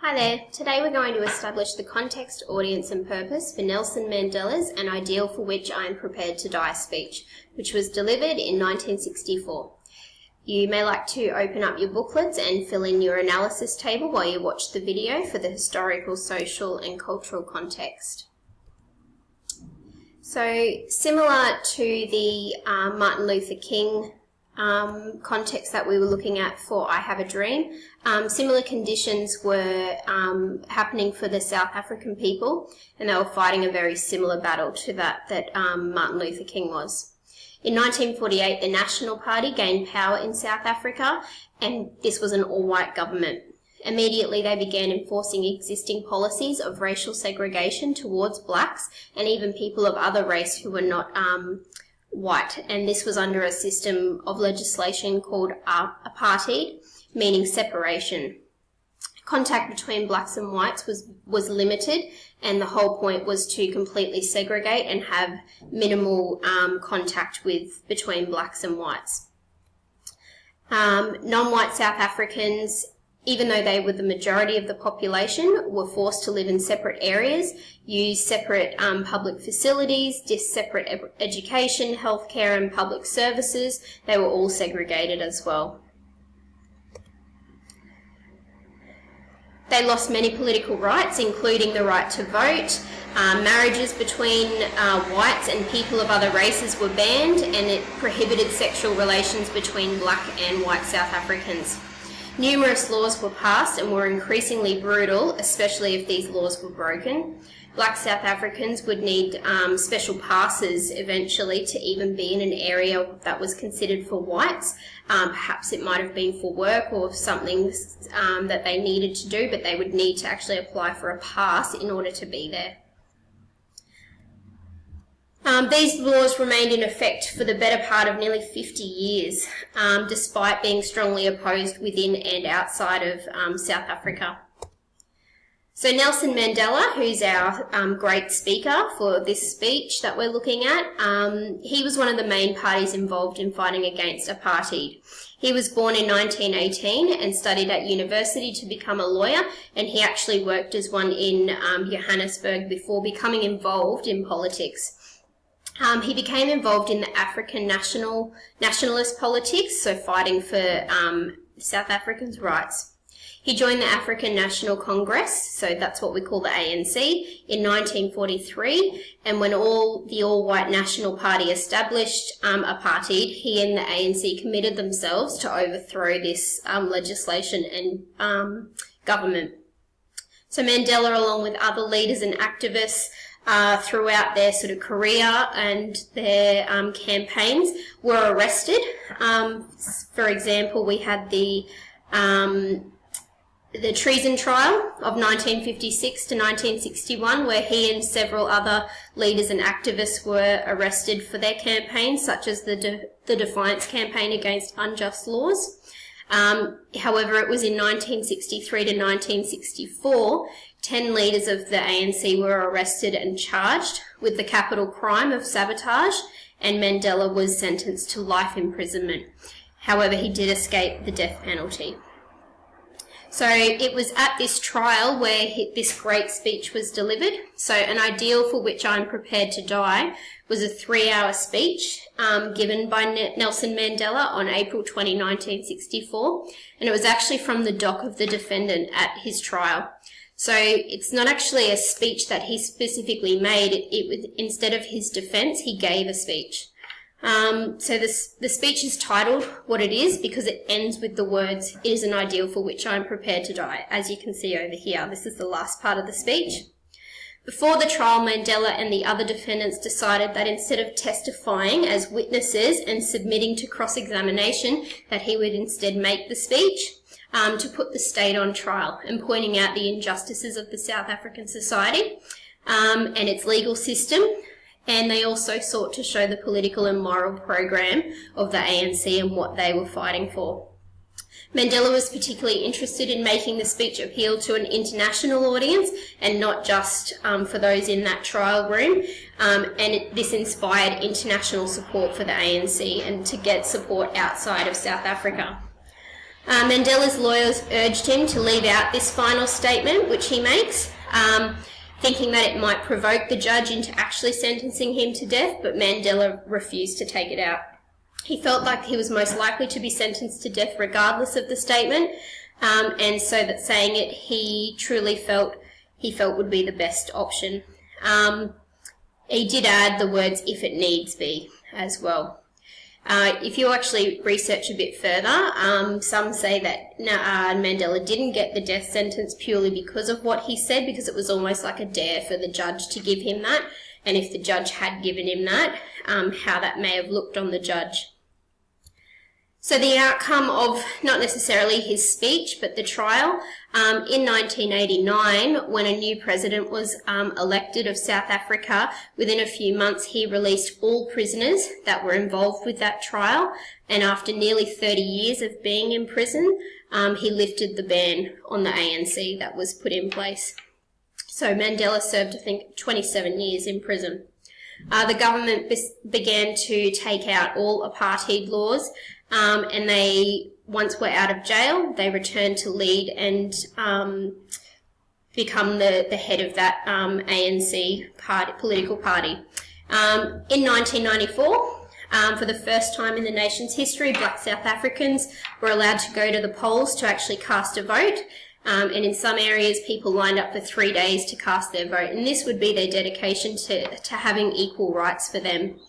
Hi there, today we're going to establish the context, audience and purpose for Nelson Mandela's An Ideal for Which I Am Prepared to Die speech, which was delivered in 1964. You may like to open up your booklets and fill in your analysis table while you watch the video for the historical, social and cultural context. So, similar to the Martin Luther King context that we were looking at for I Have a Dream, similar conditions were happening for the South African people, and they were fighting a very similar battle to that Martin Luther King was. In 1948, the National Party gained power in South Africa, and this was an all-white government. Immediately, they began enforcing existing policies of racial segregation towards blacks and even people of other race who were not white, and this was under a system of legislation called apartheid, meaning separation. Contact between blacks and whites was limited, and the whole point was to completely segregate and have minimal contact between blacks and whites. Non-white South Africans, even though they were the majority of the population, were forced to live in separate areas, use separate public facilities, separate education, healthcare and public services. They were all segregated as well. They lost many political rights, including the right to vote. Marriages between whites and people of other races were banned, and it prohibited sexual relations between black and white South Africans. Numerous laws were passed and were increasingly brutal, especially if these laws were broken. Black South Africans would need special passes eventually to even be in an area that was considered for whites. Perhaps it might have been for work or something that they needed to do, but they would need to actually apply for a pass in order to be there. These laws remained in effect for the better part of nearly 50 years, despite being strongly opposed within and outside of South Africa. So Nelson Mandela, who's our great speaker for this speech that we're looking at, he was one of the main parties involved in fighting against apartheid. He was born in 1918 and studied at university to become a lawyer, and he actually worked as one in Johannesburg before becoming involved in politics. He became involved in the African nationalist politics, so fighting for South Africans' rights. He joined the African National Congress, so that's what we call the ANC, in 1943, and when the all-white National Party established apartheid, he and the ANC committed themselves to overthrow this legislation and government. So Mandela, along with other leaders and activists, throughout their sort of career and their campaigns, were arrested. For example, we had the treason trial of 1956 to 1961, where he and several other leaders and activists were arrested for their campaigns, such as the Defiance campaign against unjust laws. However, it was in 1963 to 1964, 10 leaders of the ANC were arrested and charged with the capital crime of sabotage, and Mandela was sentenced to life imprisonment. However, he did escape the death penalty. So it was at this trial where this great speech was delivered. So An Ideal for Which I Am Prepared to Die was a 3-hour speech given by Nelson Mandela on April 20, 1964, and it was actually from the dock of the defendant at his trial. So it's not actually a speech that he specifically made. It was, instead of his defence, he gave a speech. So the speech is titled what it is because it ends with the words, "It is an ideal for which I am prepared to die." As you can see over here, this is the last part of the speech. Before the trial, Mandela and the other defendants decided that instead of testifying as witnesses and submitting to cross-examination, that he would instead make the speech to put the state on trial and pointing out the injustices of the South African society and its legal system. And they also sought to show the political and moral program of the ANC and what they were fighting for. Mandela was particularly interested in making the speech appeal to an international audience and not just for those in that trial room. This inspired international support for the ANC and to get support outside of South Africa. Mandela's lawyers urged him to leave out this final statement, which he makes, thinking that it might provoke the judge into actually sentencing him to death, but Mandela refused to take it out. He felt like he was most likely to be sentenced to death regardless of the statement, and so that saying it he truly felt would be the best option. He did add the words, "if it needs be," as well. If you actually research a bit further, some say that Mandela didn't get the death sentence purely because of what he said, because it was almost like a dare for the judge to give him that. And if the judge had given him that, how that may have looked on the judge. So the outcome of not necessarily his speech, but the trial, in 1989, when a new president was elected of South Africa, within a few months he released all prisoners that were involved with that trial, and after nearly 30 years of being in prison, he lifted the ban on the ANC that was put in place. So Mandela served, I think, 27 years in prison. The government began to take out all apartheid laws, and they, once we're out of jail, they returned to lead and become the head of that ANC political party. In 1994, for the first time in the nation's history, black South Africans were allowed to go to the polls to actually cast a vote. And in some areas, people lined up for 3 days to cast their vote. And this would be their dedication to having equal rights for them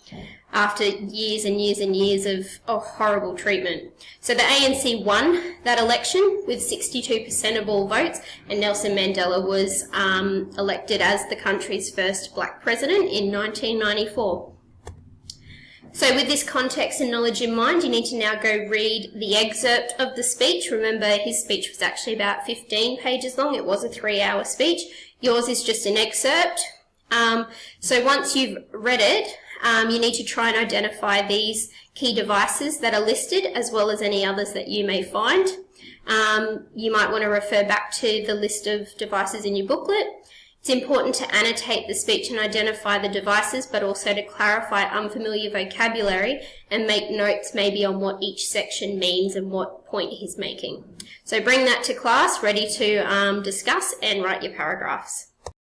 after years and years and years of horrible treatment. So the ANC won that election with 62% of all votes, and Nelson Mandela was elected as the country's first black president in 1994. So with this context and knowledge in mind, you need to now go read the excerpt of the speech. Remember, his speech was actually about 15 pages long. It was a 3-hour speech. Yours is just an excerpt. So once you've read it, you need to try and identify these key devices that are listed, as well as any others that you may find. You might want to refer back to the list of devices in your booklet. It's important to annotate the speech and identify the devices, but also to clarify unfamiliar vocabulary and make notes maybe on what each section means and what point he's making. So bring that to class, ready to discuss and write your paragraphs.